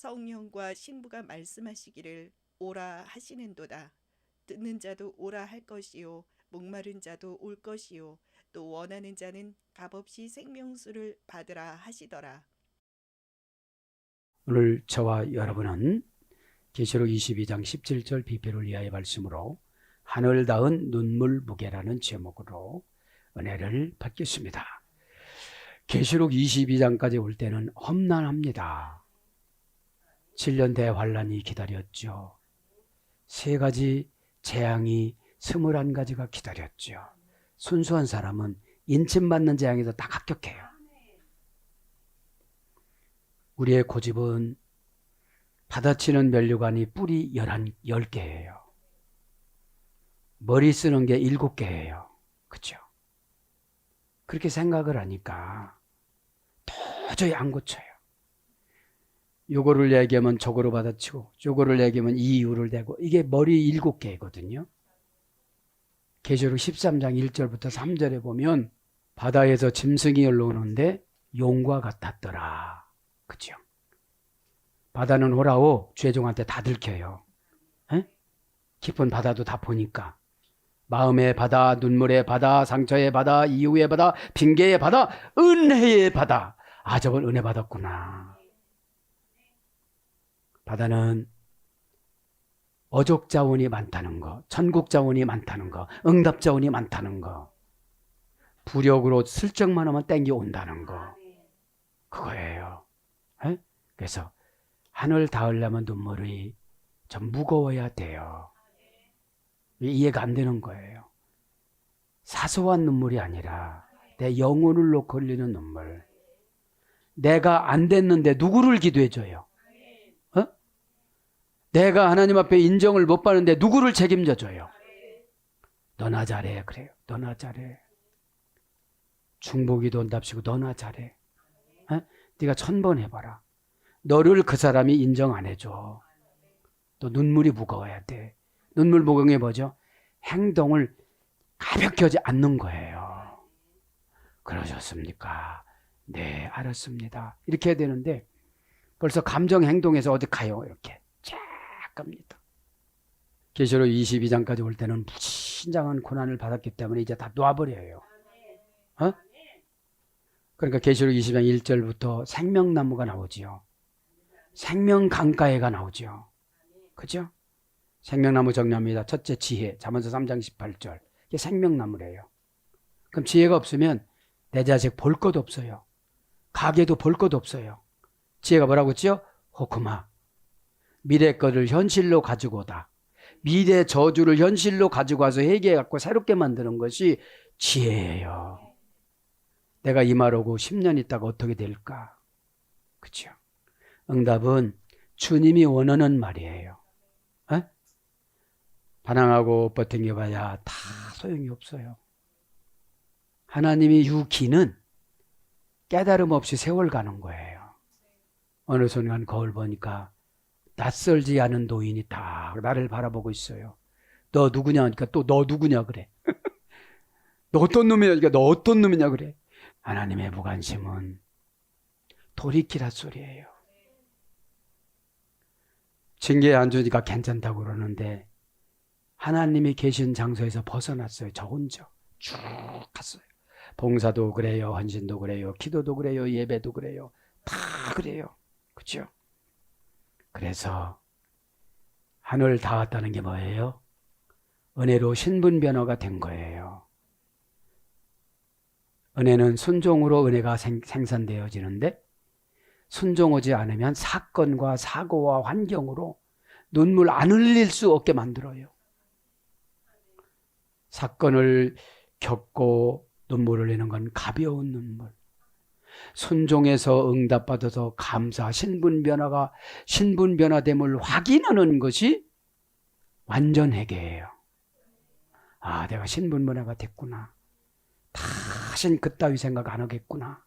성령과 신부가 말씀하시기를 오라 하시는도다. 듣는 자도 오라 할 것이요 목마른 자도 올 것이요 또 원하는 자는 값없이 생명수를 받으라 하시더라. 오늘 저와 여러분은 계시록 22장 17절 비표를 위하여 말씀으로 하늘 닿은 눈물 무게라는 제목으로 은혜를 받겠습니다. 계시록 22장까지 올 때는 험난합니다. 7년 대환란이 기다렸죠. 3가지 재앙이 21가지가 기다렸죠. 순수한 사람은 인침받는 재앙에서 다 합격해요. 우리의 고집은 받아치는 면류관이 뿔이 10개예요. 머리 쓰는 게 7개예요. 그렇죠? 그렇게 생각을 하니까 도저히 안 고쳐요. 요거를 얘기하면 저거로 받아치고 요거를 얘기하면 이 이유를 대고 이게 머리 7개거든요. 계시록 13장 1절부터 3절에 보면 바다에서 짐승이 올라오는데 용과 같았더라. 그죠? 바다는 호라오 죄종한테 다 들켜요. 에? 깊은 바다도 다 보니까 마음의 바다, 눈물의 바다, 상처의 바다, 이유의 바다, 핑계의 바다, 은혜의 바다. 아, 저건 은혜 받았구나. 바다는 어족 자원이 많다는 거, 천국 자원이 많다는 거, 응답 자원이 많다는 거, 부력으로 슬쩍만 하면 땡겨 온다는 거, 그거예요. 에? 그래서 하늘 닿으려면 눈물이 좀 무거워야 돼요. 이해가 안 되는 거예요. 사소한 눈물이 아니라 내 영혼을 놓고 흘리는 눈물. 내가 안 됐는데 누구를 기도해줘요? 어? 내가 하나님 앞에 인정을 못 받는데 누구를 책임져줘요? 너나 잘해. 그래요. 너나 잘해. 중보기도 온답시고 너나 잘해. 어? 네가 1000번 해봐라. 너를 그 사람이 인정 안 해줘. 또 눈물이 무거워야 돼. 눈물 무거운 게 뭐죠? 행동을 가볍게 하지 않는 거예요. 그러셨습니까? 네, 알았습니다. 이렇게 해야 되는데 벌써 감정 행동에서 어디 가요? 이렇게 쫙 갑니다. 계시록 22장까지 올 때는 무진장한 고난을 받았기 때문에 이제 다 놔버려요. 어? 그러니까 계시록 22장 1절부터 생명나무가 나오지요. 생명강가해가 나오죠. 그죠? 생명나무 정리합니다. 첫째 지혜, 잠언서 3장 18절. 이게 생명나무래요. 그럼 지혜가 없으면 내 자식 볼 것 없어요. 가게도 볼 것 없어요. 지혜가 뭐라고 했죠? 호크마. 미래 거를 현실로 가지고 오다. 미래 저주를 현실로 가지고 와서 회개해갖고 새롭게 만드는 것이 지혜예요. 내가 이 말 오고 10년 있다가 어떻게 될까? 그렇죠? 응답은 주님이 원하는 말이에요. 에? 반항하고 버팅겨봐야 다 소용이 없어요. 하나님이 유기는 깨달음 없이 세월 가는 거예요. 어느 순간 거울 보니까 낯설지 않은 노인이 딱 나를 바라보고 있어요. 너 누구냐 하니까 또 너 누구냐 그래. 너 어떤 놈이냐 하니까 너 어떤 놈이냐 그래. 하나님의 무관심은 돌이키라 소리예요. 징계에 안 주니까 괜찮다고 그러는데 하나님이 계신 장소에서 벗어났어요. 저 혼자 쭉 갔어요. 봉사도 그래요. 헌신도 그래요. 기도도 그래요. 예배도 그래요. 다 그래요. 그렇죠? 그래서 하늘 닿았다는 게 뭐예요? 은혜로 신분 변화가 된 거예요. 은혜는 순종으로 은혜가 생산되어지는데 순종하지 않으면 사건과 사고와 환경으로 눈물 안 흘릴 수 없게 만들어요. 사건을 겪고 눈물을 흘리는 건 가벼운 눈물. 순종해서 응답받아서 감사, 신분 변화됨을 확인하는 것이 완전 회개예요. 아, 내가 신분 변화가 됐구나. 다신 그따위 생각 안 하겠구나.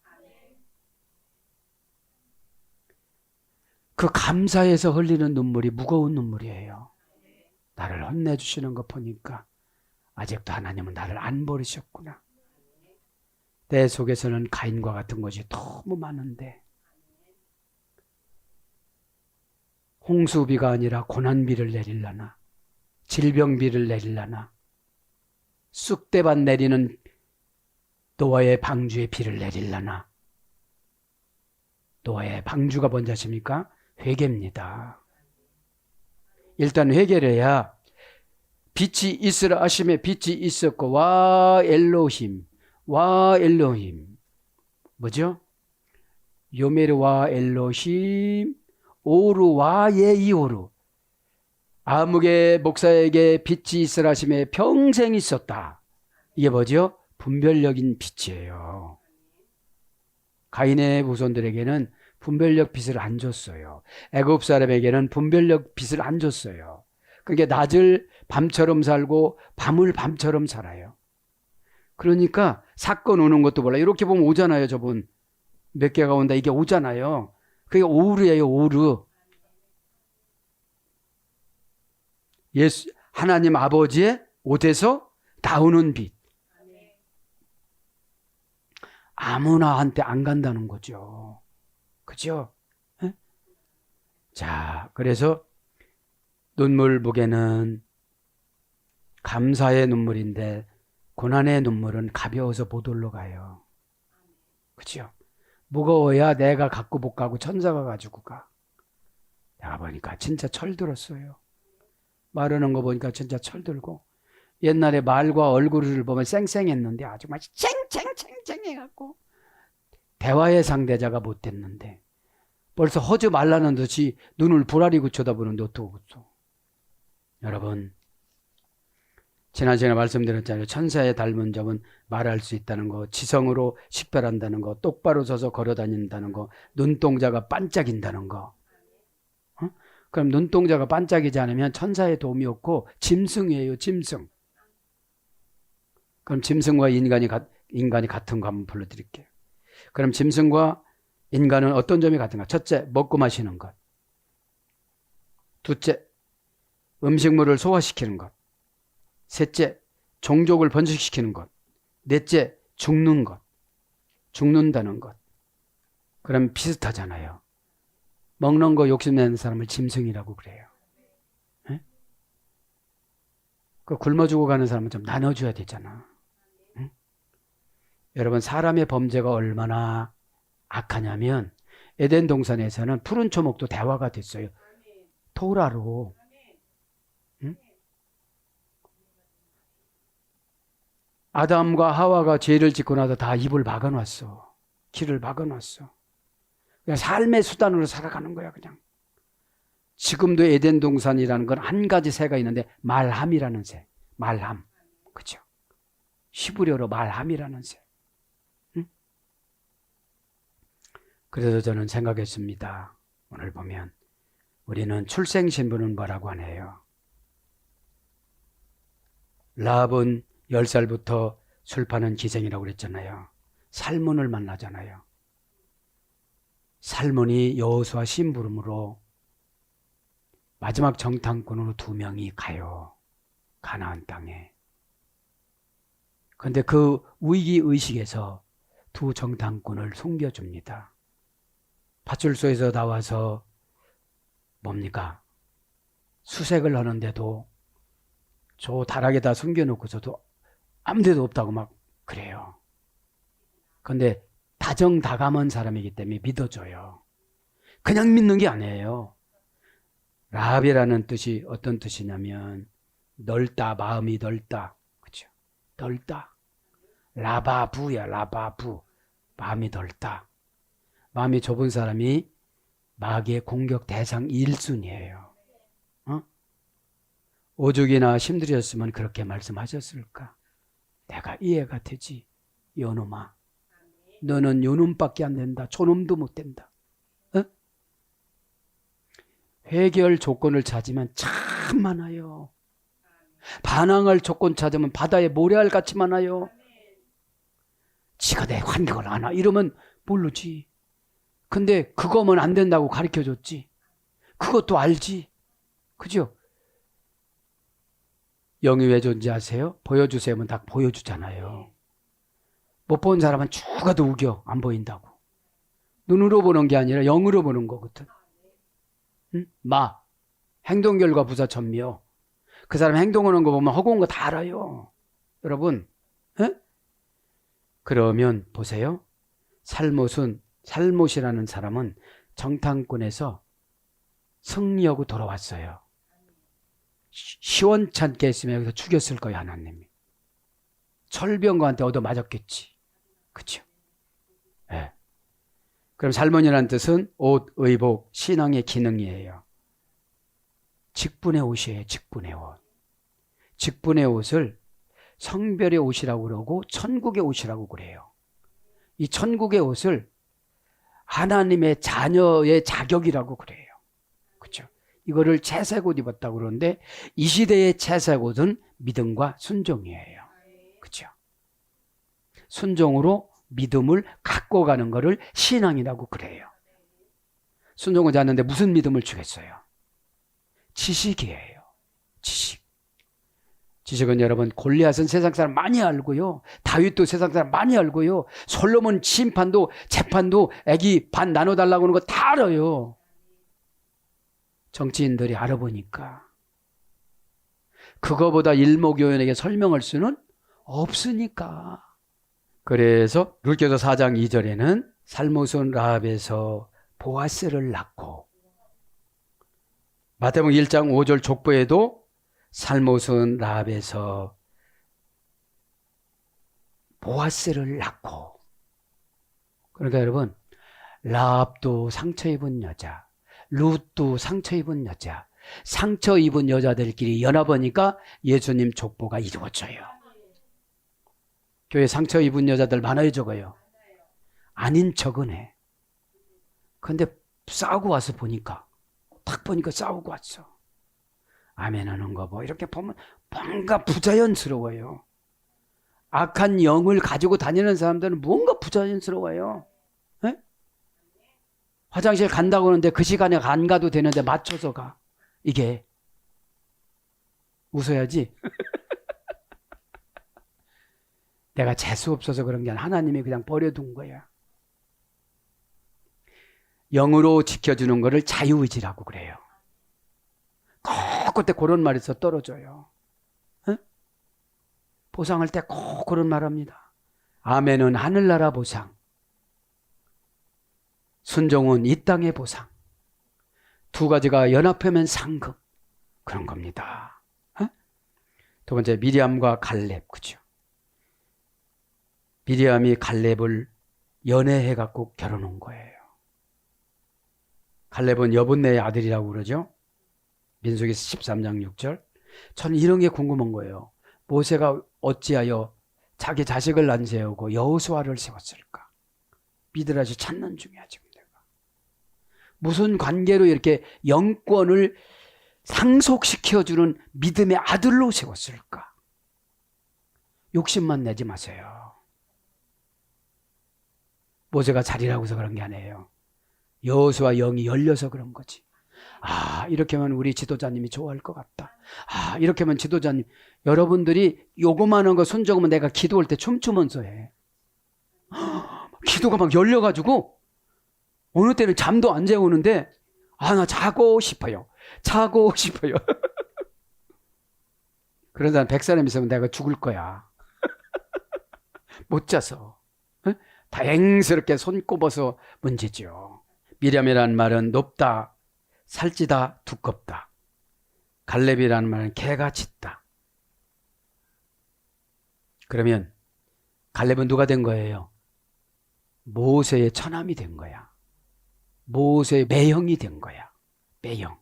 그 감사에서 흘리는 눈물이 무거운 눈물이에요. 나를 혼내주시는 거 보니까 아직도 하나님은 나를 안 버리셨구나. 내 속에서는 가인과 같은 것이 너무 많은데 홍수비가 아니라 고난비를 내릴라나, 질병비를 내릴라나, 쑥대밭 내리는 노아의 방주의 비를 내릴라나. 노아의 방주가 뭔지 아십니까? 회개입니다. 일단 회개를 해야 빛이 있으라 하심에 빛이 있었고 와 엘로힘 뭐죠? 요메르 와 엘로힘 오루 와 예이오루 아무개 목사에게 빛이 있으라 하심에 평생 있었다. 이게 뭐죠? 분별력인 빛이에요. 가인의 후손들에게는 분별력 빛을 안 줬어요. 애굽 사람에게는 분별력 빛을 안 줬어요. 그러니까 낮을 밤처럼 살고 밤을 밤처럼 살아요. 그러니까 사건 오는 것도 몰라. 이렇게 보면 오잖아요. 저분 몇 개가 온다 이게 오잖아요. 그게 오르예요. 오르. 예수 하나님 아버지의 옷에서 나오는 빛. 아무나 한테 안 간다는 거죠. 그죠? 에? 자, 그래서 눈물북에는 감사의 눈물인데 고난의 눈물은 가벼워서 못 올라가요. 그죠? 무거워야 내가 갖고 못 가고 천사가 가지고 가. 내가 보니까 진짜 철들었어요. 말하는 거 보니까 진짜 철들고 옛날에 말과 얼굴을 보면 쌩쌩했는데 아주 막 쨍쨍쨍쨍 해갖고 대화의 상대자가 못 됐는데 벌써 허지 말라는 듯이 눈을 부라리고 쳐다보는 노트북도. 여러분 지난 시간에 말씀드렸잖아요. 천사에 닮은 점은 말할 수 있다는 거, 지성으로 식별한다는 거, 똑바로 서서 걸어다닌다는 거, 눈동자가 반짝인다는 거. 어? 그럼 눈동자가 반짝이지 않으면 천사의 도움이 없고 짐승이에요. 짐승. 그럼 짐승과 인간이 같은 거 한번 불러드릴게요. 그럼 짐승과 인간은 어떤 점이 같은가? 첫째, 먹고 마시는 것. 둘째, 음식물을 소화시키는 것. 셋째, 종족을 번식시키는 것. 넷째, 죽는 것. 죽는다는 것. 그럼 비슷하잖아요. 먹는 거 욕심내는 사람을 짐승이라고 그래요. 네? 그 굶어 죽어 가는 사람은 좀 나눠줘야 되잖아. 응? 여러분 사람의 범죄가 얼마나 악하냐면 에덴 동산에서는 푸른 초목도 대화가 됐어요. 토라로. 응? 아담과 하와가 죄를 짓고 나서 다 입을 막아놨어. 길을 막아놨어. 그냥 삶의 수단으로 살아가는 거야 그냥. 지금도 에덴 동산이라는 건 한 가지 새가 있는데 말함이라는 새. 말함. 그죠? 히브리어로 말함이라는 새. 응? 그래서 저는 생각했습니다. 오늘 보면 우리는 출생신분은 뭐라고 하네요. 라합은 10살부터 술 파는 기생이라고 그랬잖아요. 살문을 만나잖아요. 살문이 여호수아 심부름으로 마지막 정탐꾼으로 2명이 가요. 가나안 땅에. 그런데 그 위기의식에서 2 정탐꾼을 숨겨줍니다. 파출소에서 나와서 뭡니까? 수색을 하는데도 저 다락에다 숨겨놓고서도 아무 데도 없다고 막 그래요. 그런데 다정다감한 사람이기 때문에 믿어줘요. 그냥 믿는 게 아니에요. 라합이라는 뜻이 어떤 뜻이냐면 넓다, 마음이 넓다. 그렇죠? 넓다. 라바부야, 라바부. 마음이 넓다. 마음이 좁은 사람이 마귀의 공격 대상 1순위예요. 어? 오죽이나 힘들었으면 그렇게 말씀하셨을까? 내가 이해가 되지. 요놈아. 너는 요놈밖에 안 된다. 저놈도 못 된다. 어? 해결 조건을 찾으면 참 많아요. 반항할 조건 찾으면 바다에 모래알 같이 많아요. 지가 내 환경을 아나 이러면 모르지. 근데 그거면 안 된다고 가르쳐줬지. 그것도 알지. 그죠? 영이 왜 존재하세요? 보여주세요 하면 다 보여주잖아요. 못 본 사람은 죽어도 우겨. 안 보인다고. 눈으로 보는 게 아니라 영으로 보는 거거든. 응? 마. 행동 결과 부사 전미요. 그 사람 행동하는 거 보면 허구한 거 다 알아요. 여러분, 에? 그러면 보세요. 살못이라는 사람은 정탐꾼에서 승리하고 돌아왔어요. 시원찮게 했으면 여기서 죽였을 거예요, 하나님이. 철병거한테 얻어맞았겠지. 그렇죠? 네. 그럼 살몬이라는 뜻은 옷, 의복, 신앙의 기능이에요. 직분의 옷이에요. 직분의 옷. 직분의 옷을 성별의 옷이라고 그러고 천국의 옷이라고 그래요. 이 천국의 옷을 하나님의 자녀의 자격이라고 그래요. 그렇죠? 이거를 채색 옷 입었다고 그러는데 이 시대의 채색 옷은 믿음과 순종이에요. 그렇죠? 순종으로 믿음을 갖고 가는 것을 신앙이라고 그래요. 순종하지 않는데 무슨 믿음을 주겠어요? 지식이에요. 지식. 지식은 여러분 골리앗은 세상 사람 많이 알고요. 다윗도 세상 사람 많이 알고요. 솔로몬 심판도 재판도 애기 반 나눠달라고 하는 거 다 알아요. 정치인들이 알아보니까 그거보다 일목요연에게 설명할 수는 없으니까. 그래서 룻기서 4장 2절에는 살못은 라합에서 보아스를 낳고, 마태복음 1장 5절 족보에도 살못은 라합에서 보아스를 낳고. 그러니까 여러분, 라합도 상처 입은 여자, 룻도 상처 입은 여자, 상처 입은 여자들끼리 연합하니까 예수님 족보가 이루어져요. 교회 상처 입은 여자들 많아요, 적어요? 아닌 척은 해. 근데 싸우고 와서 보니까, 딱 보니까 싸우고 왔어. 아멘 하는 거 뭐 이렇게 보면 뭔가 부자연스러워요. 악한 영을 가지고 다니는 사람들은 뭔가 부자연스러워요. 에? 화장실 간다고 하는데 그 시간에 안 가도 되는데 맞춰서 가. 이게 웃어야지. 내가 재수 없어서 그런 게 아니라 하나님이 그냥 버려둔 거야. 영으로 지켜주는 거를 자유의지라고 그래요. 꼭 그때 그런 말에서 떨어져요. 에? 보상할 때 꼭 그런 말 합니다. 아멘은 하늘나라 보상, 순종은 이 땅의 보상. 두 가지가 연합하면 상급. 그런 겁니다. 에? 두 번째, 미리암과 갈렙. 그죠? 미리암이 갈렙을 연애해갖고 결혼한 거예요. 갈렙은 여분네의 아들이라고 그러죠. 민수기서 13장 6절. 저는 이런 게 궁금한 거예요. 모세가 어찌하여 자기 자식을 안 세우고 여호수아를 세웠을까? 미드라시 찾는 중이야 지금 내가. 무슨 관계로 이렇게 영권을 상속시켜주는 믿음의 아들로 세웠을까? 욕심만 내지 마세요. 모세가 잘이라고 해서 그런 게 아니에요. 여호수아 영이 열려서 그런 거지. 아, 이렇게 하면 우리 지도자님이 좋아할 것 같다. 아, 이렇게 하면 지도자님, 여러분들이 요거만한 거 손적으면 내가 기도할 때 춤추면서 해. 기도가 막 열려가지고 어느 때는 잠도 안 재우는데 아, 나 자고 싶어요. 자고 싶어요. 그런 사람 100사람 있으면 내가 죽을 거야. 못 자서. 다행스럽게 손 꼽아서 문제죠. 미리암이라는 말은 높다, 살찌다, 두껍다. 갈렙이라는 말은 개가 짖다. 그러면 갈렙은 누가 된 거예요? 모세의 처남이 된 거야. 모세의 매형이 된 거야. 매형.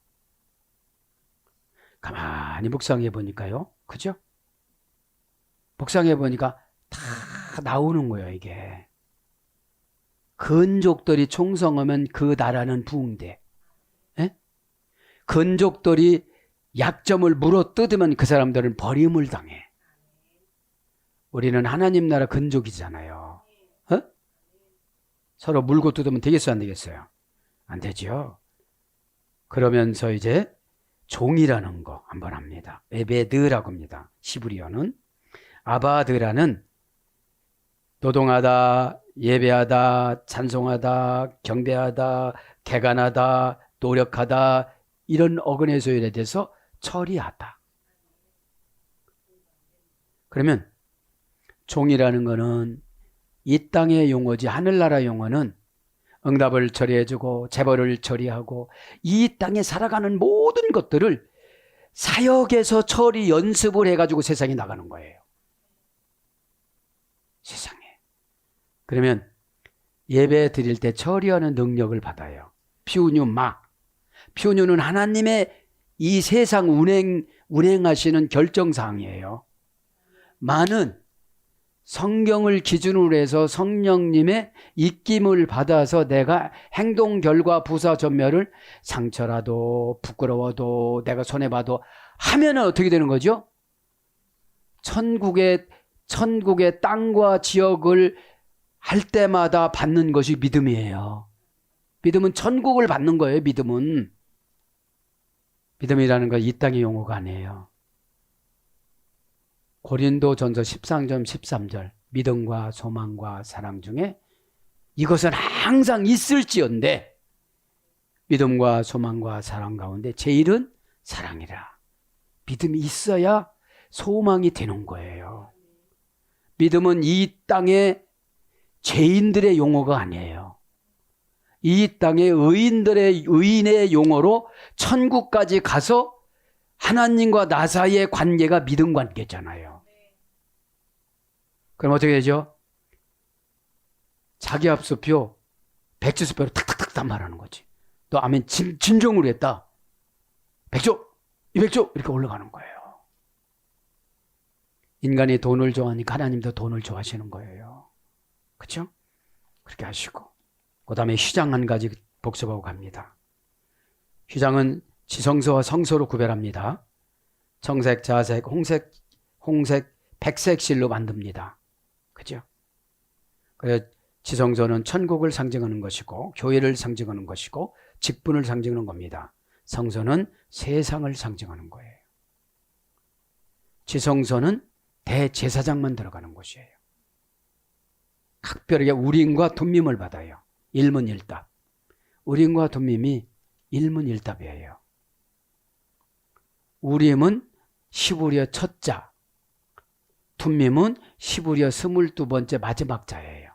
가만히 묵상해 보니까요. 그죠? 묵상해 보니까 다 나오는 거예요, 이게. 근족들이 총성하면 그 나라는 부흥돼. 에? 근족들이 약점을 물어뜯으면 그 사람들은 버림을 당해. 우리는 하나님 나라 근족이잖아요. 어? 서로 물고 뜯으면 되겠어요, 안 되겠어요? 안 되죠. 그러면서 이제 종이라는 거 한번 합니다. 에베드라고 합니다. 시브리어는. 아바드라는 노동하다, 예배하다, 찬송하다, 경배하다, 개간하다, 노력하다, 이런 어근의 소열에 대해서 처리하다. 그러면 종이라는 거는 이 땅의 용어지 하늘나라 용어는 응답을 처리해주고 재벌을 처리하고 이 땅에 살아가는 모든 것들을 사역에서 처리 연습을 해가지고 세상에 나가는 거예요. 세상에. 그러면 예배 드릴 때 처리하는 능력을 받아요. 피우뉴 마. 피우뉴는 하나님의 이 세상 운행하시는 결정사항이에요. 마는 성경을 기준으로 해서 성령님의 입김을 받아서 내가 행동 결과 부사 전멸을 상처라도 부끄러워도 내가 손해봐도 하면은 어떻게 되는 거죠? 천국의 땅과 지역을 할 때마다 받는 것이 믿음이에요. 믿음은 천국을 받는 거예요. 믿음은. 믿음이라는 건 이 땅의 용어가 아니에요. 고린도전서 13장 13절 믿음과 소망과 사랑 중에 이것은 항상 있을지언데 믿음과 소망과 사랑 가운데 제일은 사랑이라. 믿음이 있어야 소망이 되는 거예요. 믿음은 이 땅의 죄인들의 용어가 아니에요. 이 땅의 의인의 용어로 천국까지 가서 하나님과 나 사이의 관계가 믿음 관계잖아요. 그럼 어떻게 되죠? 자기 합수표 100주수표로 탁탁탁 다 말하는 거지. 너 아멘 진정으로 했다. 100조, 200조 이렇게 올라가는 거예요. 인간이 돈을 좋아하니까 하나님도 돈을 좋아하시는 거예요. 그렇죠? 그렇게 하시고 그 다음에 휘장 한 가지 복습하고 갑니다. 휘장은 지성소와 성소로 구별합니다. 청색, 자색, 홍색, 백색 실로 만듭니다. 그죠? 그래서 지성소는 천국을 상징하는 것이고 교회를 상징하는 것이고 직분을 상징하는 겁니다. 성소는 세상을 상징하는 거예요. 지성소는 대제사장만 들어가는 곳이에요. 각별하게 우림과 둠밈을 받아요. 일문일답. 우림과 둠밈이 일문일답이에요. 우림은 시부리어 첫자, 둠밈은 시부리어 22번째 마지막 자예요.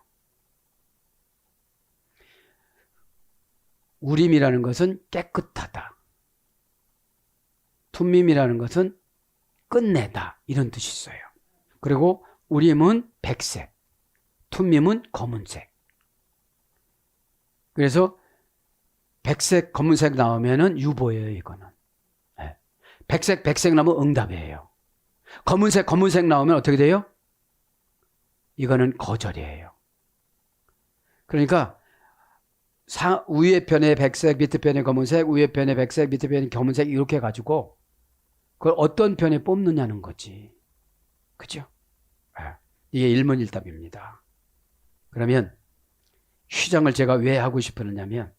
우림이라는 것은 깨끗하다. 둠밈이라는 것은 끝내다 이런 뜻이 있어요. 그리고 우림은 백색, 둠밈은 검은색. 그래서 백색, 검은색 나오면은 유보예요, 이거는. 네. 백색 나오면 응답이에요. 검은색 나오면 어떻게 돼요? 이거는 거절이에요. 그러니까 위에 편에 백색, 밑에 편에 검은색, 위에 편에 백색, 밑에 편에 검은색 이렇게 해가지고 그걸 어떤 편에 뽑느냐는 거지. 그죠? 네. 이게 일문일답입니다. 그러면 휘장을 제가 왜 하고 싶었냐면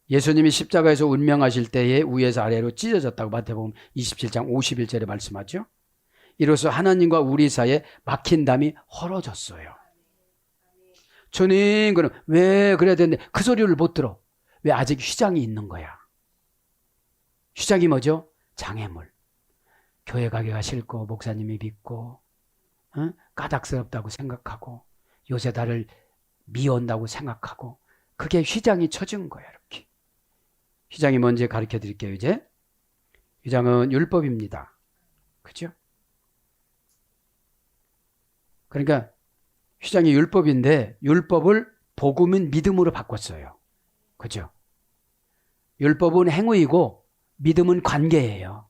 예수님이 십자가에서 운명하실 때에 위에서 아래로 찢어졌다고 마태복음 27장 51절에 말씀하죠. 이로써 하나님과 우리 사이에 막힌 담이 헐어졌어요. 주님, 그럼 왜 그래야 되는데 그 소리를 못 들어? 왜 아직 휘장이 있는 거야? 휘장이 뭐죠? 장애물. 교회 가기가 싫고 목사님이 믿고 까닭스럽다고 생각하고 요새 나를 미워한다고 생각하고 그게 휘장이 쳐진 거예요. 이렇게. 휘장이 뭔지 가르쳐 드릴게요. 이제 휘장은 율법입니다. 그죠? 그러니까 휘장이 율법인데 율법을 복음은 믿음으로 바꿨어요. 그죠? 율법은 행위이고 믿음은 관계예요.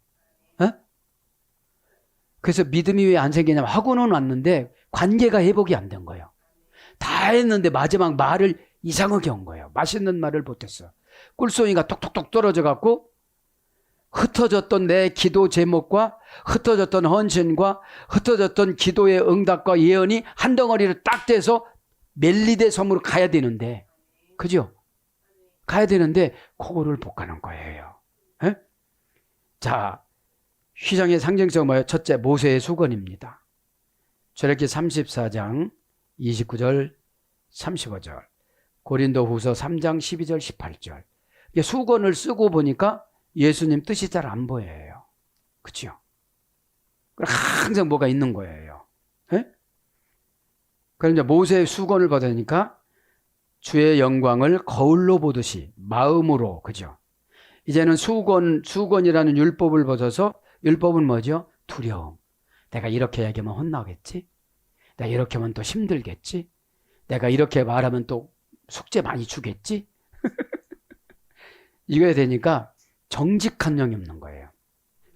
그래서 믿음이 왜 안 생기냐면 하고는 왔는데 관계가 회복이 안 된 거예요. 다 했는데 마지막 말을 이상하게 한 거예요. 맛있는 말을 못했어. 꿀송이가 톡톡톡 떨어져 갖고 흩어졌던 내 기도 제목과 흩어졌던 헌신과 흩어졌던 기도의 응답과 예언이 한 덩어리를 딱 떼서 멜리데 섬으로 가야 되는데, 그죠? 가야 되는데 그거를 못 가는 거예요. 에? 자, 휘장의 상징성 뭐예요? 첫째, 모세의 수건입니다. 출애굽기 34장 29절 35절, 고린도후서 3장 12절 18절. 수건을 쓰고 보니까 예수님 뜻이 잘 안 보여요. 그렇죠? 항상 뭐가 있는 거예요. 예? 그럼 이제 모세의 수건을 받으니까 주의 영광을 거울로 보듯이 마음으로, 그죠? 이제는 수건이라는 율법을 벗어서, 율법은 뭐죠? 두려움. 내가 이렇게 얘기하면 혼나겠지? 내가 이렇게 하면 또 힘들겠지? 내가 이렇게 말하면 또 숙제 많이 주겠지? 이거야 되니까 정직한 영이 없는 거예요.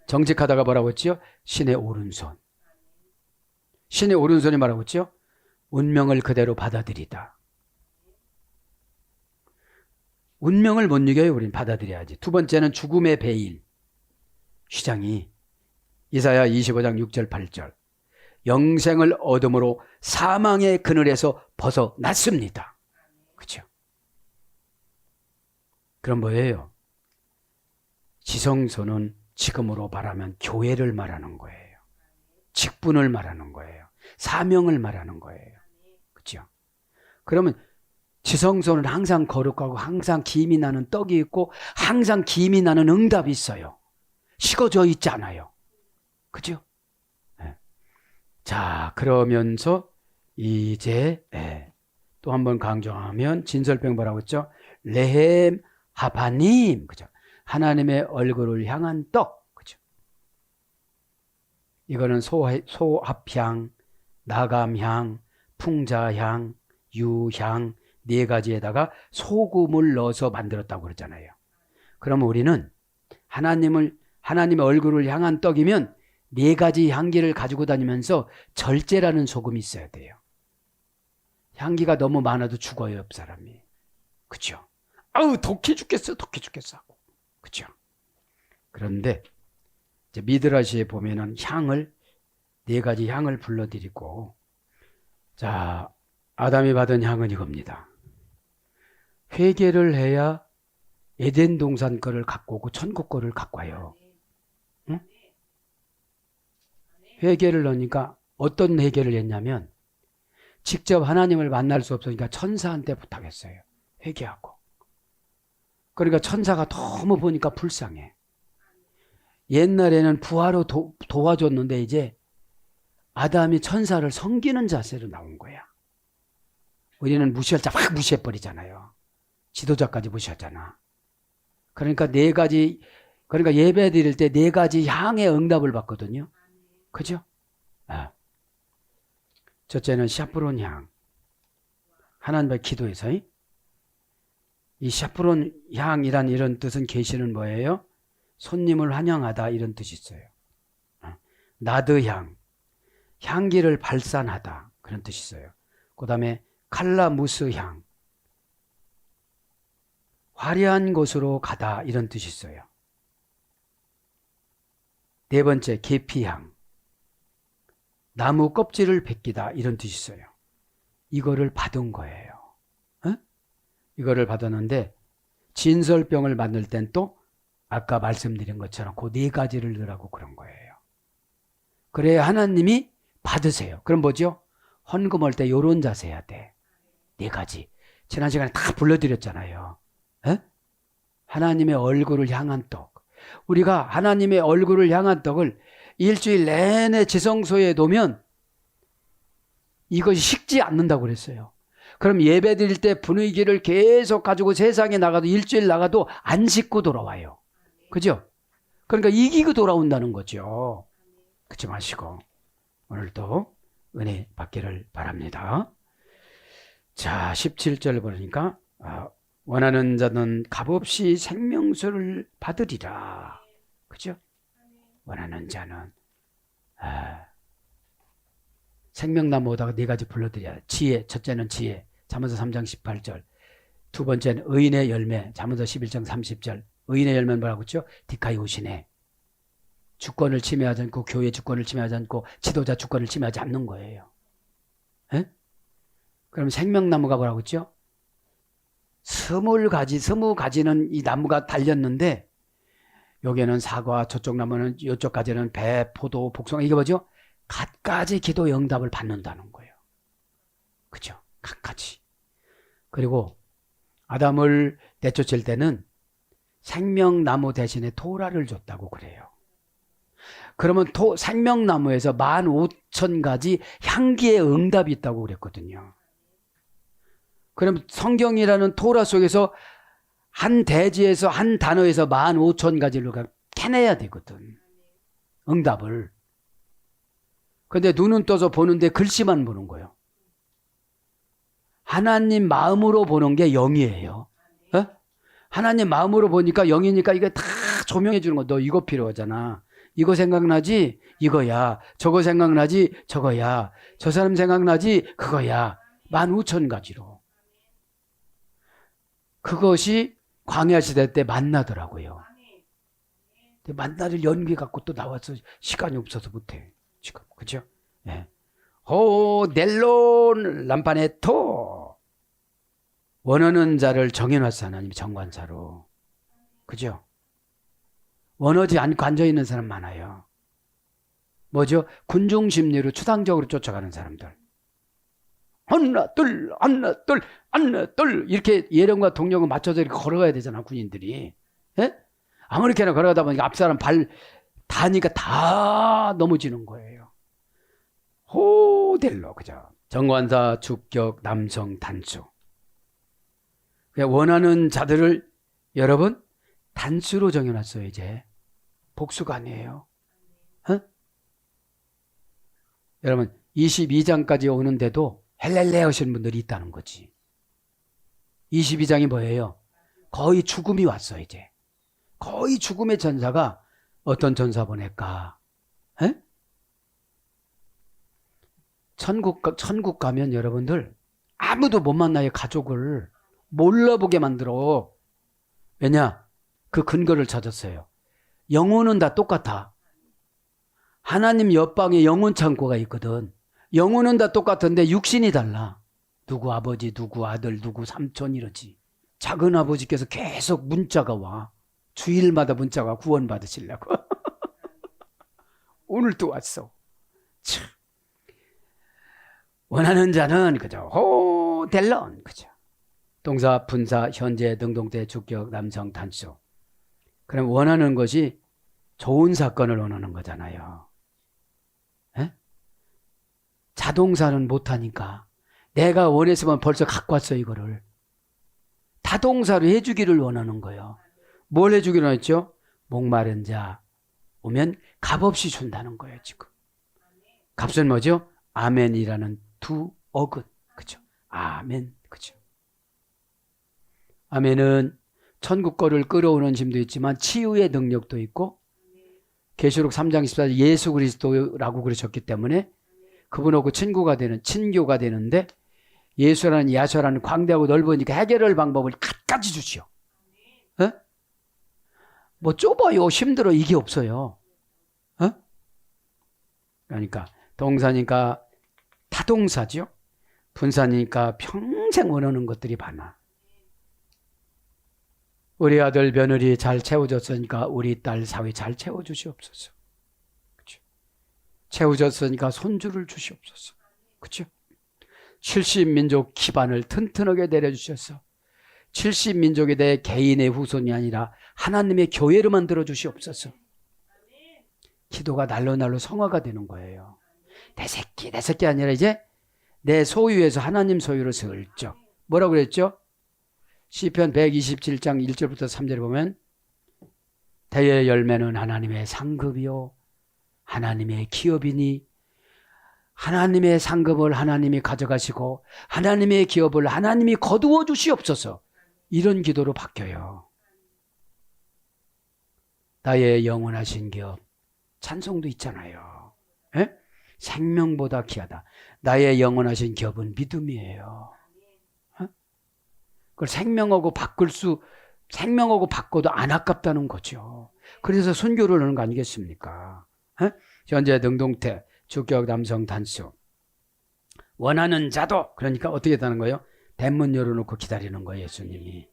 정직하다가 뭐라고 했지요? 신의 오른손. 신의 오른손이 뭐라고 했지요? 운명을 그대로 받아들이다. 운명을 못 이겨요. 우린 받아들여야지. 두 번째는 죽음의 베일. 휘장이 이사야 25장 6절 8절. 영생을 얻음으로 사망의 그늘에서 벗어났습니다. 그렇죠? 그럼 뭐예요? 지성소는 지금으로 말하면 교회를 말하는 거예요. 직분을 말하는 거예요. 사명을 말하는 거예요. 그렇죠? 그러면 지성소는 항상 거룩하고 항상 김이 나는 떡이 있고 항상 김이 나는 응답이 있어요. 식어져 있지 않아요. 그죠? 네. 자, 그러면서 이제 또 한 번 강조하면 진설병 뭐라고 했죠? 레헴 하바님. 그죠? 하나님의 얼굴을 향한 떡. 그죠? 이거는 소합향, 나감향, 풍자향, 유향 네 가지에다가 소금을 넣어서 만들었다고 그랬잖아요. 그러면 우리는 하나님의 얼굴을 향한 떡이면 네 가지 향기를 가지고 다니면서 절제라는 소금이 있어야 돼요. 향기가 너무 많아도 죽어요, 옆 사람이. 그렇죠? 아우, 독해 죽겠어 하고. 그렇죠? 그런데 이제 미드라시에 보면은 향을 네 가지 향을 불러드리고, 자, 아담이 받은 향은 이겁니다. 회개를 해야 에덴 동산 거를 갖고 오고 천국 거를 갖고 와요. 응? 회개를 넣으니까 어떤 회개를 했냐면 직접 하나님을 만날 수 없으니까 천사한테 부탁했어요. 회개하고. 그러니까 천사가 너무 보니까 불쌍해. 옛날에는 부하로 도와줬는데 이제 아담이 천사를 섬기는 자세로 나온 거야. 우리는 무시할 자 막 무시해버리잖아요. 지도자까지 무시하잖아. 그러니까 그러니까 예배 드릴 때 네 가지 향의 응답을 받거든요. 그죠? 아. 첫째는 샤프론 향. 하나님의 기도에서 이 샤프론 향이란 이런 뜻은 계시는 뭐예요? 손님을 환영하다 이런 뜻이 있어요. 나드 향. 향기를 발산하다 그런 뜻이 있어요. 그 다음에 칼라무스 향. 화려한 곳으로 가다 이런 뜻이 있어요. 네 번째 계피향. 나무 껍질을 벗기다 이런 뜻이 있어요. 이거를 받은 거예요. 이거를 받았는데 진설병을 만들 땐 또 아까 말씀드린 것처럼 그 네 가지를 넣으라고 그런 거예요. 그래야 하나님이 받으세요. 그럼 뭐죠? 헌금할 때 이런 자세 해야 돼. 네 가지. 지난 시간에 다 불러드렸잖아요. 하나님의 얼굴을 향한 떡. 우리가 하나님의 얼굴을 향한 떡을 일주일 내내 지성소에 놓으면 이것이 식지 않는다고 그랬어요. 그럼 예배 드릴 때 분위기를 계속 가지고 세상에 나가도 일주일 나가도 안 씻고 돌아와요. 그죠? 그러니까 이기고 돌아온다는 거죠. 그렇지 마시고 오늘도 은혜 받기를 바랍니다. 자, 17절 보니까 원하는 자는 값없이 생명수를 받으리라. 그죠? 원하는 자는 생명나무에다가 네 가지 불러드려야 지혜, 첫째는 지혜, 잠언서 3장 18절. 두 번째는 의인의 열매, 잠언서 11장 30절. 의인의 열매는 뭐라고 했죠? 디카이오시네. 주권을 침해하지 않고 교회 주권을 침해하지 않고 지도자 주권을 침해하지 않는 거예요. 그럼 생명나무가 뭐라고 했죠? 20가지는 이 나무가 달렸는데 여기에는 사과, 저쪽 나무는 이쪽까지는 배, 포도, 복숭아. 이게 뭐죠? 갖가지 기도 응답을 받는다는 거예요. 그죠? 갖가지. 그리고 아담을 내쫓을 때는 생명나무 대신에 토라를 줬다고 그래요. 그러면 생명나무에서 15,000가지 향기의 응답이 있다고 그랬거든요. 그럼 성경이라는 토라 속에서 한 대지에서 한 단어에서 15,000가지를 캐내야 되거든. 응답을. 근데 눈은 떠서 보는데 글씨만 보는 거예요. 하나님 마음으로 보는 게 영이에요. 어? 하나님 마음으로 보니까 영이니까 이게 다 조명해 주는 거. 너 이거 필요하잖아. 이거 생각나지? 이거야. 저거 생각나지? 저거야. 저 사람 생각나지? 그거야. 15,000가지로. 그것이 광야 시대 때 만나더라고요. 만나를 연기 갖고 또 나와서 시간이 없어서 못해. 지금. 그죠? 예. 호 넬론 람파네토. 원하는 자를 정해놨어, 하나님이 정관사로. 그죠? 원하지 않고 앉아있는 사람 많아요. 뭐죠? 군중심리로 추상적으로 쫓아가는 사람들. 하나, 둘, 하나, 둘, 하나, 둘. 이렇게 예령과 동력을 맞춰서 이렇게 걸어가야 되잖아, 군인들이. 예? 아무렇게나 걸어가다 보니까 앞사람 발 다니까 다 넘어지는 거예요. 호델로, 그죠? 정관사, 주격, 남성, 단수. 원하는 자들을 여러분 단수로 정해놨어요. 이제 복수가 아니에요. 어? 여러분 22장까지 오는데도 헬렐레 하시는 분들이 있다는 거지. 22장이 뭐예요? 거의 죽음이 왔어. 이제 거의 죽음의 전사가 어떤 전사 보낼까? 에? 천국 가면 여러분들 아무도 못 만나요. 가족을 몰라보게 만들어. 왜냐? 그 근거를 찾았어요. 영혼은 다 똑같아. 하나님 옆방에 영혼 창고가 있거든. 영혼은 다 똑같은데 육신이 달라. 누구 아버지, 누구 아들, 누구 삼촌 이러지. 작은 아버지께서 계속 문자가 와. 주일마다 문자가 구원 받으시려고. 오늘 또 왔어. 참. 원하는 자는 그죠. 호델런 그죠. 동사, 분사, 현재, 능동태, 주격, 남성, 단수. 그럼 원하는 것이 좋은 사건을 원하는 거잖아요. 에? 자동사는 못하니까 내가 원했으면 벌써 갖고 왔어 이거를. 타동사로 해주기를 원하는 거예요. 뭘 해주기로 했죠? 목마른 자 오면 값없이 준다는 거예요 지금. 값은 뭐죠? 아멘이라는 두 어근. 그죠? 아멘. 그죠? 아멘은 천국 거를 끌어오는 힘도 있지만 치유의 능력도 있고 계시록 3장 14절 예수 그리스도라고 그러셨기 때문에 그분하고 친교가 되는데 예수라는 야수라는 광대하고 넓으니까 해결할 방법을 갖가지 주시오. 어? 뭐 좁아요. 힘들어. 이게 없어요. 어? 그러니까 동사니까 타동사죠. 분사니까 평생 원하는 것들이 많아. 우리 아들 며느리 잘 채워줬으니까 우리 딸 사위 잘 채워주시옵소서. 그렇죠? 채워줬으니까 손주를 주시옵소서. 그렇죠? 70민족 기반을 튼튼하게 내려주셔서 70민족에 대해 개인의 후손이 아니라 하나님의 교회로 만들어 주시옵소서. 기도가 날로 성화가 되는 거예요. 내 새끼 아니라 이제 내 소유에서 하나님 소유로 슬쩍. 뭐라고 그랬죠? 시편 127장 1절부터 3절에 보면 대의 열매는 하나님의 상급이요 하나님의 기업이니 하나님의 상급을 하나님이 가져가시고 하나님의 기업을 하나님이 거두어 주시옵소서. 이런 기도로 바뀌어요. 나의 영원하신 기업 찬송도 있잖아요. 에? 생명보다 귀하다. 나의 영원하신 기업은 믿음이에요. 그걸 생명하고 바꿔도 안 아깝다는 거죠. 그래서 순교를 하는 거 아니겠습니까? 에? 현재 능동태, 주격, 남성, 단수. 원하는 자도 그러니까 어떻게 되는 거예요? 대문 열어놓고 기다리는 거예요. 예수님이.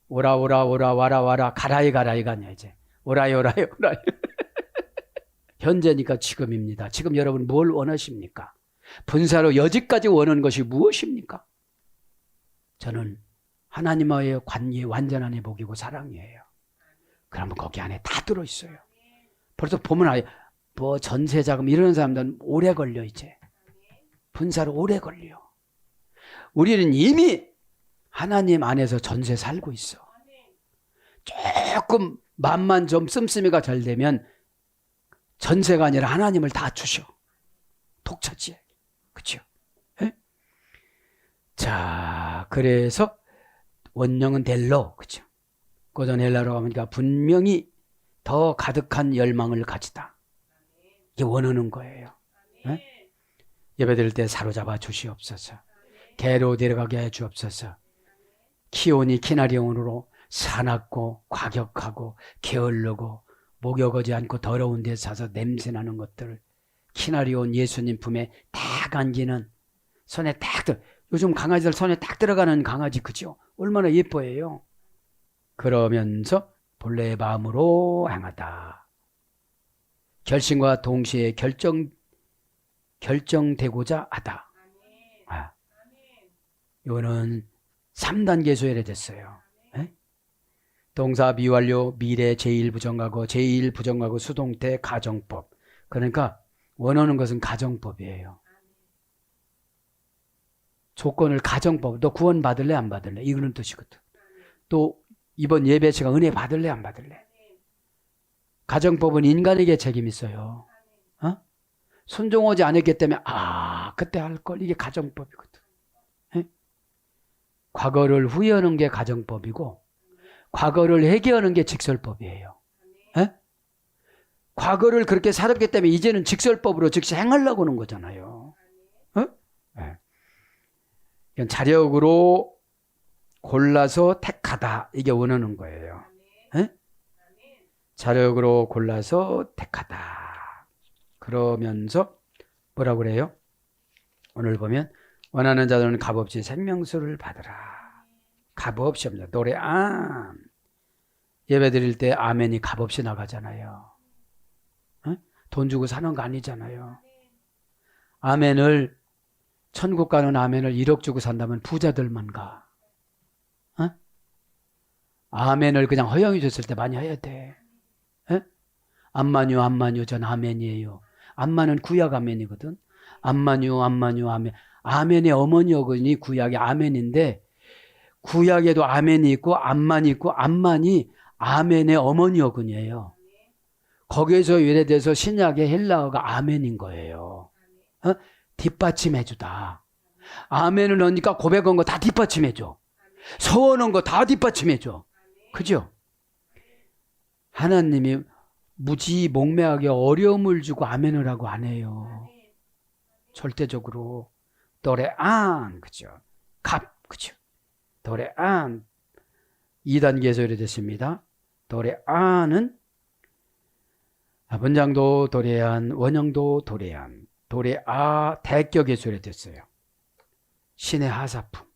와라 가라이가 아니야 이제. 오라요. 현재니까 지금입니다. 지금 여러분 뭘 원하십니까? 분사로 여지까지 원하는 것이 무엇입니까? 저는 하나님과의 관계의 완전한 회복이고 사랑이에요. 그러면 거기 안에 다 들어있어요. 벌써 보면 아예 뭐 전세자금 이러는 사람들은 오래 걸려 이제. 분사로 오래 걸려. 우리는 이미 하나님 안에서 전세 살고 있어. 조금 마음만 좀 씀씀이가 잘 되면 전세가 아니라 하나님을 다 주셔. 독차지해. 그렇죠? 예? 자, 그래서 원령은 델로, 그렇죠? 고전 헬라로 가니까 분명히 더 가득한 열망을 가지다. 이게 원하는 거예요. 예? 예배드릴 때 사로잡아 주시옵소서. 개로 데려가게 해 주옵소서. 키오니 키나리온으로 사납고 과격하고 게을르고 목욕하지 않고 더러운 데 사서 냄새나는 것들을 키나리온 예수님 품에 딱 안기는 손에 딱 요즘 강아지들 손에 딱 들어가는 강아지 그죠? 얼마나 예뻐해요. 그러면서 본래의 마음으로 행하다. 결심과 동시에 결정되고자 하다. 아, 이거는 3단계 소열이 됐어요. 에? 동사 미완료 미래 제1부정하고 제1부정하고 수동태 가정법. 그러니까 원하는 것은 가정법이에요. 조건을 가정법. 너 구원 받을래 안 받을래? 이거는 뜻이거든. 또 이번 예배 시간 은혜 받을래 안 받을래? 가정법은 인간에게 책임이 있어요. 어? 순종하지 않았기 때문에 그때 할 걸. 이게 가정법이거든. 에? 과거를 후회하는 게 가정법이고 과거를 회개하는 게 직설법이에요. 에? 과거를 그렇게 살았기 때문에 이제는 직설법으로 즉시 행하려고 하는 거잖아요. 어? 네. 이건 자력으로 골라서 택하다. 이게 원하는 거예요. 에? 자력으로 골라서 택하다. 그러면서 뭐라고 그래요? 오늘 보면 원하는 자들은 값없이 생명수를 받으라. 값없이 합니다. 노래 예배 드릴 때 아멘이 값없이 나가잖아요. 돈 주고 사는 거 아니잖아요. 아멘을 천국 가는 아멘을 1억 주고 산다면 부자들만 가. 아멘을 그냥 허영이 줬을 때 많이 해야 돼. 암만유 전 아멘이에요. 암만은 구약 아멘이거든. 암만유 아멘. 아멘의 어머니 어근이 구약의 아멘인데 구약에도 아멘이 있고 암만이 있고 암만이 아멘의 어머니 어근이에요. 거기에서 유래돼서 신약의 헬라어가 아멘인 거예요. 뒷받침해주다. 아멘을 넣으니까 고백한 거 다 뒷받침해줘. 서원한 거 다 뒷받침해줘. 그죠? 하나님이 무지 몽매하게 어려움을 주고 아멘을 하고 안 해요. 절대적으로. 도레안, 그죠? 그죠? 도레안. 2단계에서 유래됐습니다. 도레안은 문장도 도레안, 원형도 도레안, 도레아 대격에서 유래됐어요. 신의 하사품.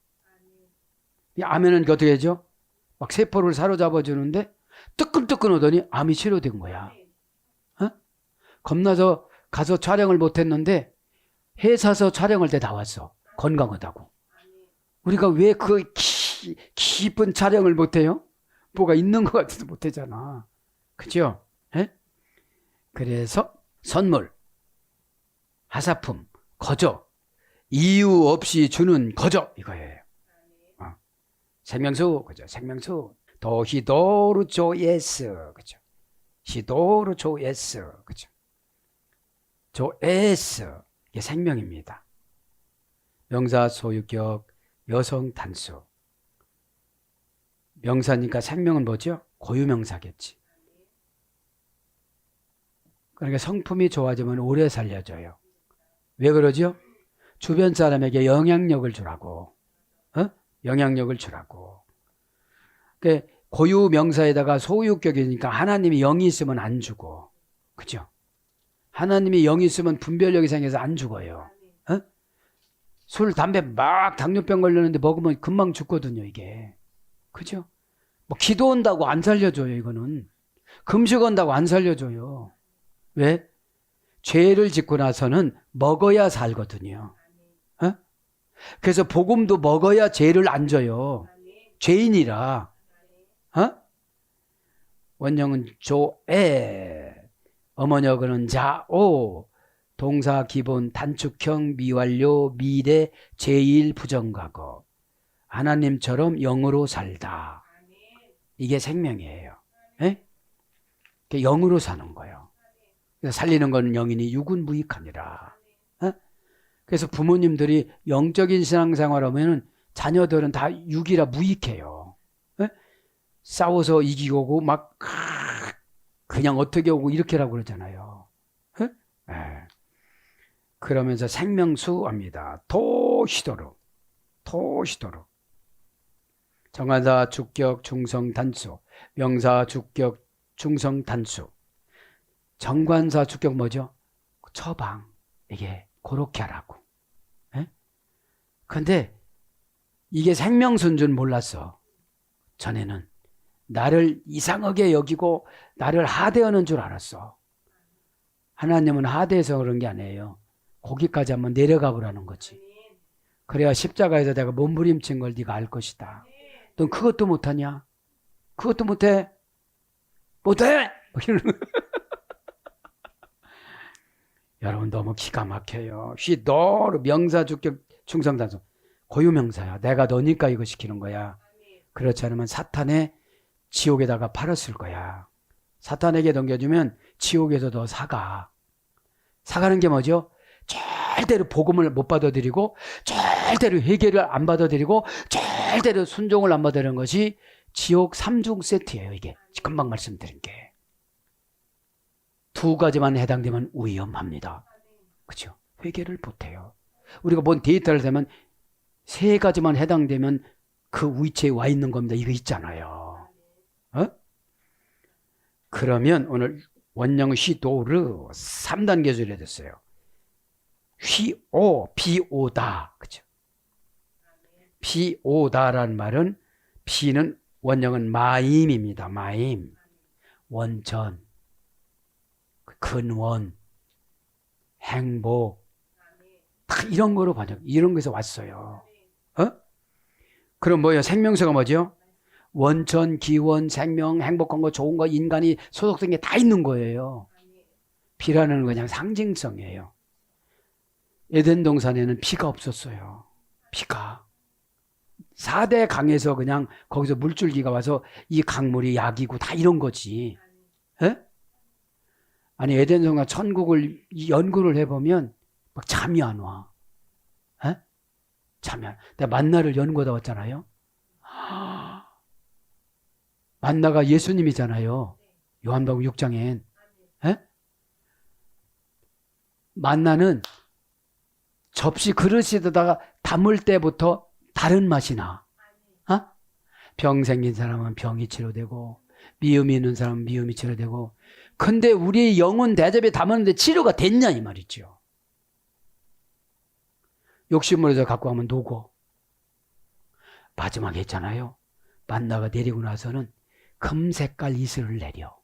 이 아멘은 어떻게 하죠? 막 세포를 사로잡아 주는데 뜨끈뜨끈 오더니 암이 치료된 거야. 겁나서 가서 촬영을 못했는데 회사서 촬영할 때 나왔어. 건강하다고. 우리가 왜 그 깊은 촬영을 못해요? 뭐가 있는 것 같아서 못하잖아. 그죠? 그래서 선물, 하사품, 거저, 이유 없이 주는 거저 이거예요. 생명수, 그죠? 생명수. 도히도르조 예스, 그죠? 히도르조 예스, 그죠? 조 예스, 이게 생명입니다. 명사 소유격, 여성 단수. 명사니까 생명은 뭐죠? 고유명사겠지. 그러니까 성품이 좋아지면 오래 살려줘요. 왜 그러죠? 주변 사람에게 영향력을 주라고. 영향력을 주라고. 그러니까 고유 명사에다가 소유격이니까 하나님이 영이 있으면 안 죽어. 그죠? 하나님이 영이 있으면 분별력이 생겨서 안 죽어요. 술, 담배 막 당뇨병 걸렸는데 먹으면 금방 죽거든요, 이게. 그죠? 뭐 기도한다고 안 살려줘요, 이거는. 금식한다고 안 살려줘요. 왜? 죄를 짓고 나서는 먹어야 살거든요. 그래서 복음도 먹어야 죄를 안 져요. 죄인이라. 어? 원형은 조에, 어머니어는 자오, 동사 기본 단축형 미완료 미래 제1 부정과거. 하나님처럼 영으로 살다. 이게 생명이에요. 예? 영으로 사는 거예요. 그래서 살리는 것은 영이니 육은 무익하니라. 예? 그래서 부모님들이 영적인 신앙생활 하면은 자녀들은 다 육이라 무익해요. 예? 싸워서 이기고 오고 막 그냥 어떻게 오고 이렇게라고 그러잖아요. 예? 예. 그러면서 생명수합니다. 토시도록. 토시도록. 정하다 주격 중성 단수. 명사 주격 중성 단수. 정관사 주격 뭐죠? 처방. 이게 그렇게 하라고. 예? 근데 이게 생명수인 줄 몰랐어. 전에는 나를 이상하게 여기고 나를 하대하는 줄 알았어. 하나님은 하대해서 그런 게 아니에요. 거기까지 한번 내려가 보라는 거지. 그래야 십자가에서 내가 몸부림친 걸 네가 알 것이다. 넌 그것도 못하냐? 그것도 못해? 못해? 여러분 너무 기가 막혀요. 너로 명사 주격 충성단수. 고유명사야. 내가 너니까 이거 시키는 거야. 그렇지 않으면 사탄의 지옥에다가 팔았을 거야. 사탄에게 넘겨주면 지옥에서 더 사가. 사가는 게 뭐죠? 절대로 복음을 못 받아들이고 절대로 회개를 안 받아들이고 절대로 순종을 안 받아들이는 것이 지옥 3중 세트예요. 이게 금방 말씀드린 게. 두 가지만 해당되면 위험합니다. 그렇죠? 회개를 못해요. 우리가 뭔 데이터를 대면 세 가지만 해당되면 그 위치에 와 있는 겁니다. 이거 있잖아요. 어? 그러면 오늘 원형 휘도르 3단계 줄에 됐어요. 휘오, 비오다. 그죠? 비오다라는 말은 비는 원형은 마임입니다. 마임. 원천. 근원. 행복. 다 이런 거로 번역. 이런 거에서 왔어요. 어? 그럼 뭐예요? 생명수가 뭐죠? 원천, 기원, 생명, 행복한 거, 좋은 거, 인간이 소속된 게 다 있는 거예요. 비라는 건 그냥 상징성이에요. 에덴 동산에는 비가 없었어요. 비가. 4대 강에서 그냥 거기서 물줄기가 와서 이 강물이 약이고 다 이런 거지. 에? 아니 에덴 동산 천국을 연구를 해보면 막 잠이 안 와. 에? 잠이 안 와. 내가 만나를 연구하다 왔잖아요. 만나가 예수님이잖아요. 요한복음 6장엔. 에? 만나는 접시 그릇에다가 담을 때부터 다른 맛이 나. 어? 병 생긴 사람은 병이 치료되고 미움이 있는 사람은 미움이 치료되고. 근데 우리 영혼 대접에 담았는데 치료가 됐냐 이 말이죠. 욕심으로 해서 갖고 가면 녹어. 마지막에 했잖아요. 만나가 내리고 나서는 금색깔 이슬을 내려.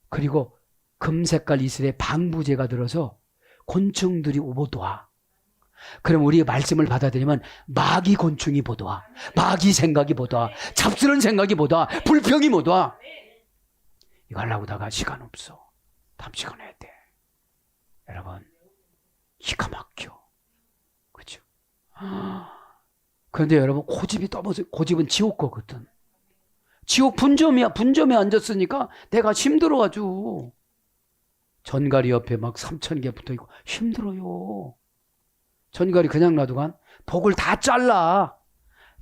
그리고 금색깔 이슬에 방부제가 들어서 곤충들이 못 와. 그럼 우리 말씀을 받아들이면 마귀 곤충이 못 와. 마귀 생각이 못 와. 잡스러운 생각이 못 와. 불평이 못 와. 이거 하려고 다가 시간 없어. 다음 시간 해야 돼. 여러분 기가 막혀. 그렇죠? 그런데 여러분 고집이 떠버서 고집은 지옥 거거든. 지옥 분점이야. 분점에 앉았으니까 내가 힘들어 아주. 전갈이 옆에 막 3,000개 붙어있고 힘들어요. 전갈이 그냥 놔두간 복을 다 잘라.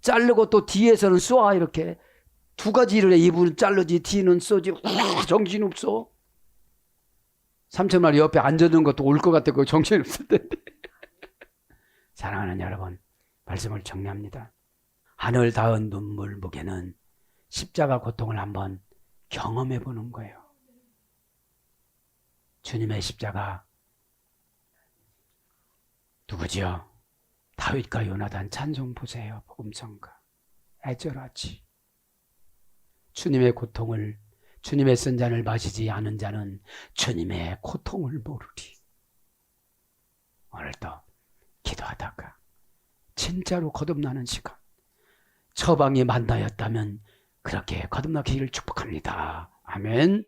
자르고 또 뒤에서는 쏘아. 이렇게 두 가지를 해. 입은 자르지 뒤는 쏘지. 정신없어. 3,000마리 옆에 앉아있는 것도 올 것 같아. 정신없을 텐데. 사랑하는 여러분, 말씀을 정리합니다. 하늘 닿은 눈물 무게는 십자가 고통을 한번 경험해 보는 거예요. 주님의 십자가 누구지요? 다윗과 요나단 찬송 보세요. 복음성가 애절하지. 주님의 고통을, 주님의 쓴 잔을 마시지 않은 자는 주님의 고통을 모르리. 오늘도 기도하다가 진짜로 거듭나는 시간, 처방이 만나였다면 그렇게 거듭나기를 축복합니다. 아멘.